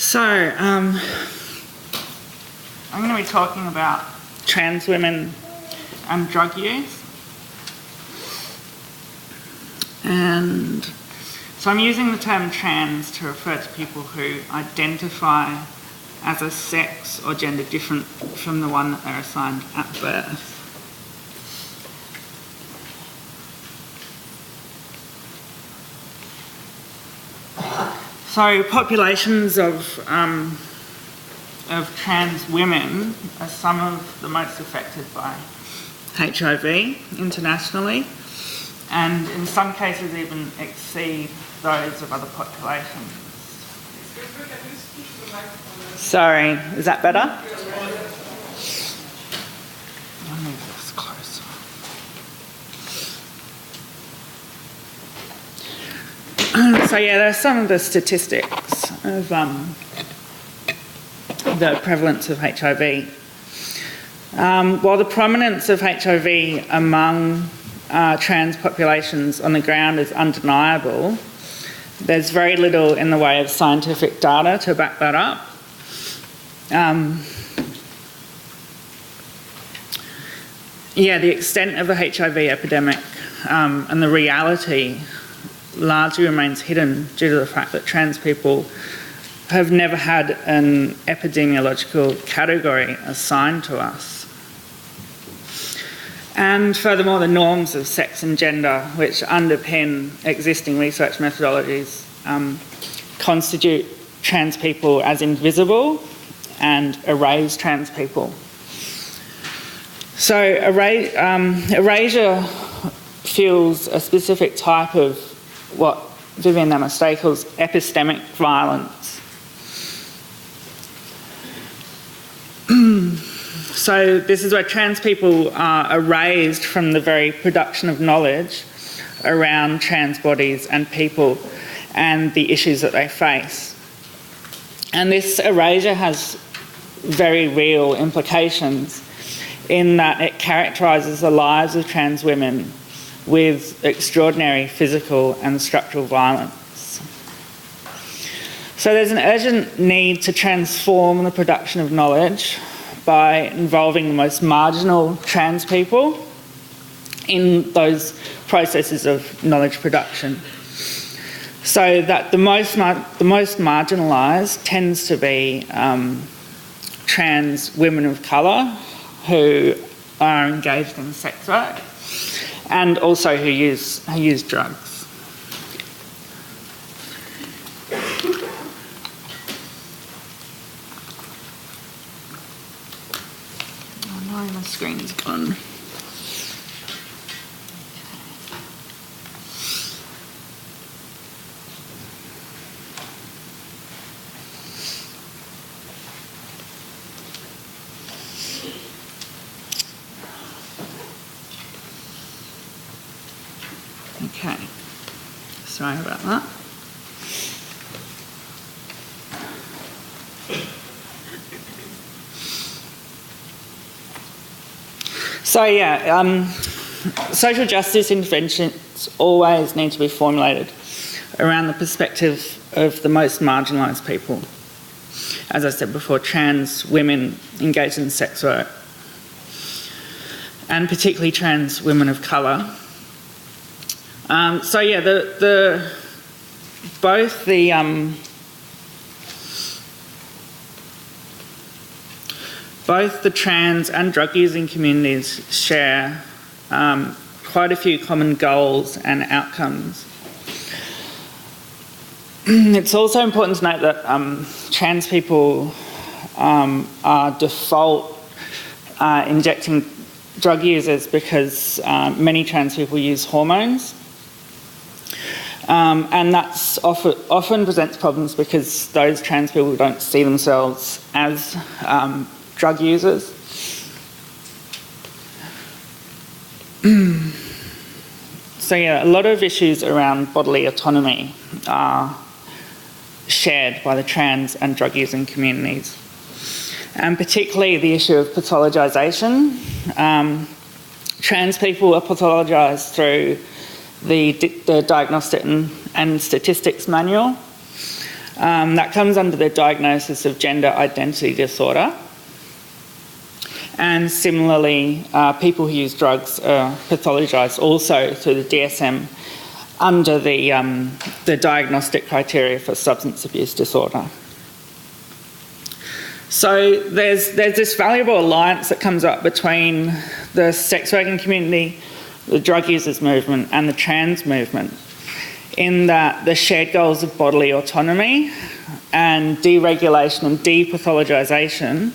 So, I'm going to be talking about trans women and drug use. And so I'm using the term trans to refer to people who identify as a sex or gender different from the one that they're assigned at birth. So populations of trans women are some of the most affected by HIV internationally, and in some cases even exceed those of other populations. Sorry, is that better? I'll move this closer. So yeah, there are some of the statistics of the prevalence of HIV. While the prominence of HIV among trans populations on the ground is undeniable, there's very little in the way of scientific data to back that up. The extent of the HIV epidemic and the reality largely remains hidden due to the fact that trans people have never had an epidemiological category assigned to us. And furthermore, the norms of sex and gender, which underpin existing research methodologies, constitute trans people as invisible and erase trans people. So erasure fuels a specific type of what Vivienne Namaste calls epistemic violence. So this is where trans people are erased from the very production of knowledge around trans bodies and people and the issues that they face. And this erasure has very real implications in that it characterises the lives of trans women with extraordinary physical and structural violence. So there's an urgent need to transform the production of knowledge by involving the most marginal trans people in those processes of knowledge production, so that the most marginalised tends to be trans women of colour who are engaged in sex work and also who use drugs. Oh no, my screen's gone. Okay, sorry about that. So social justice interventions always need to be formulated around the perspective of the most marginalised people. As I said before, trans women engaged in sex work, and particularly trans women of colour. Both the trans and drug using communities share quite a few common goals and outcomes. It's also important to note that trans people are default injecting drug users because many trans people use hormones. And that's often presents problems because those trans people don't see themselves as drug users. So a lot of issues around bodily autonomy are shared by the trans and drug using communities, and particularly the issue of pathologization. Trans people are pathologised through the Diagnostic and Statistics Manual, That comes under the diagnosis of gender identity disorder. And similarly, people who use drugs are pathologised also through the DSM under the diagnostic criteria for substance abuse disorder. So there's this valuable alliance that comes up between the sex working community, the drug users movement and the trans movement, in that the shared goals of bodily autonomy and deregulation and depathologization.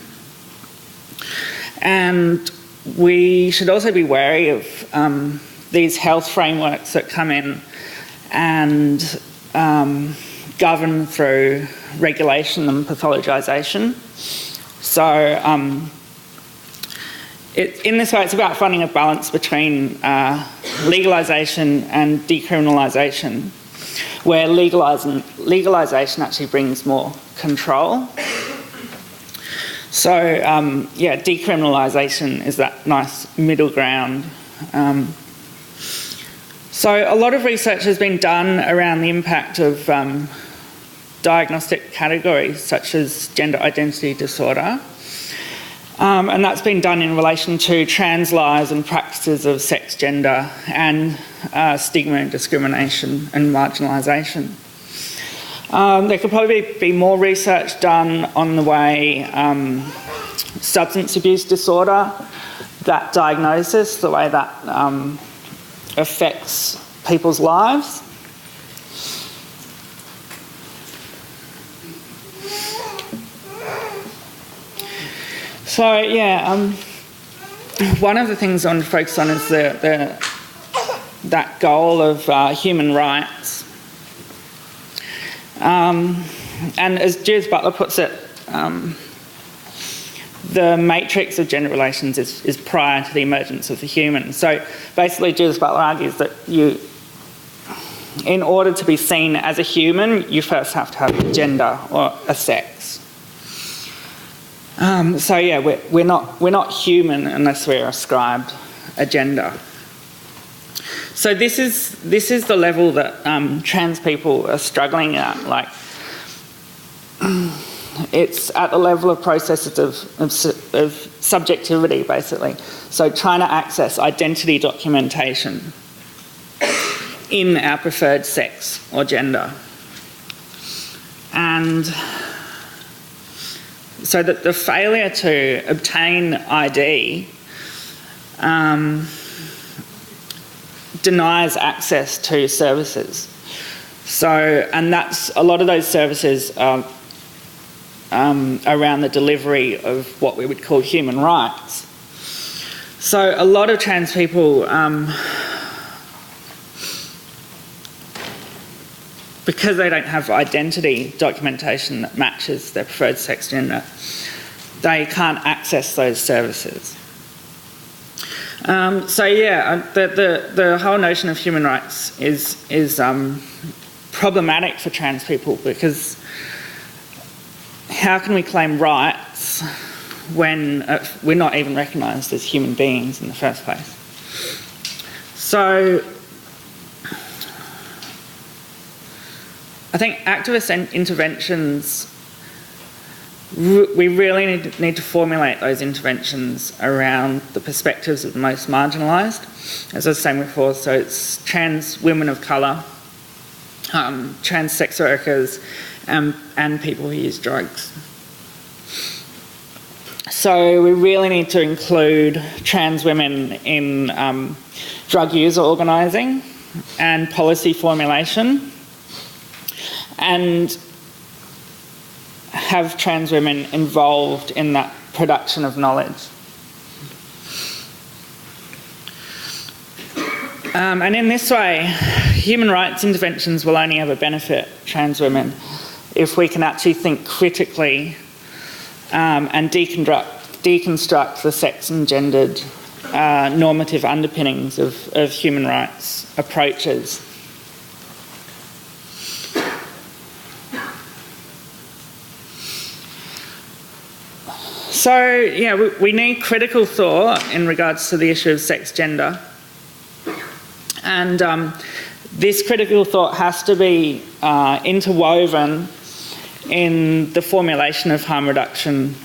And we should also be wary of these health frameworks that come in and govern through regulation and pathologization. So in this way, it's about finding a balance between legalisation and decriminalisation, where legalisation actually brings more control. So, yeah, decriminalisation is that nice middle ground. So a lot of research has been done around the impact of diagnostic categories such as gender identity disorder. And that's been done in relation to trans lives and practices of sex, gender, and stigma and discrimination and marginalisation. There could probably be more research done on the way substance abuse disorder, that diagnosis, the way that affects people's lives. So, yeah, one of the things I want to focus on is that goal of human rights. And as Judith Butler puts it, the matrix of gender relations is prior to the emergence of the human. So basically Judith Butler argues that in order to be seen as a human, you first have to have a gender or a sex. So yeah, we're not human unless we're ascribed a gender. So this is the level that trans people are struggling at. Like, it's at the level of processes of subjectivity, basically. So trying to access identity documentation in our preferred sex or gender, and so that the failure to obtain ID denies access to services. So, and that's a lot of those services are around the delivery of what we would call human rights. So a lot of trans people, because they don't have identity documentation that matches their preferred sex gender, they can't access those services. So yeah, the whole notion of human rights is problematic for trans people, because how can we claim rights when we're not even recognised as human beings in the first place? So I think activist interventions, we really need to formulate those interventions around the perspectives of the most marginalised, as I was saying before. So it's trans women of colour, trans sex workers, and people who use drugs. So we really need to include trans women in drug user organising and policy formulation, and have trans women involved in that production of knowledge. And in this way, human rights interventions will only ever benefit trans women if we can actually think critically and deconstruct the sex and gendered normative underpinnings of human rights approaches. So, yeah, we need critical thought in regards to the issue of sex gender. And this critical thought has to be interwoven in the formulation of harm reduction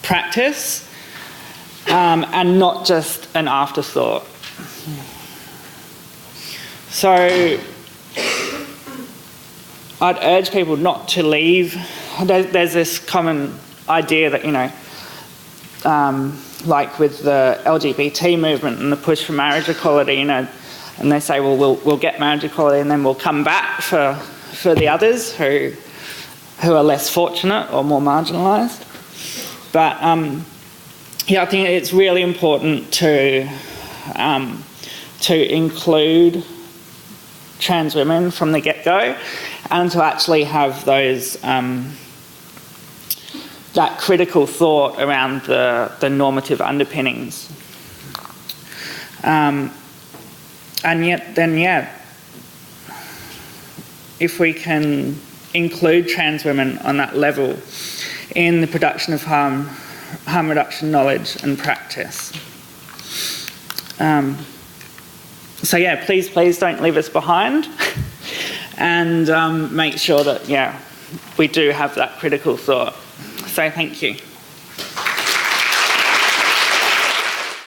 practice, and not just an afterthought. So I'd urge people not to leave. There's this common idea that, like with the LGBT movement and the push for marriage equality, and they say, well, we'll get marriage equality and then we'll come back for the others who are less fortunate or more marginalised. But I think it's really important to include trans women from the get-go, and to actually have those that critical thought around the normative underpinnings. And yet, if we can include trans women on that level in the production of harm reduction knowledge and practice. Please don't leave us behind, and make sure that, we do have that critical thought. So thank you.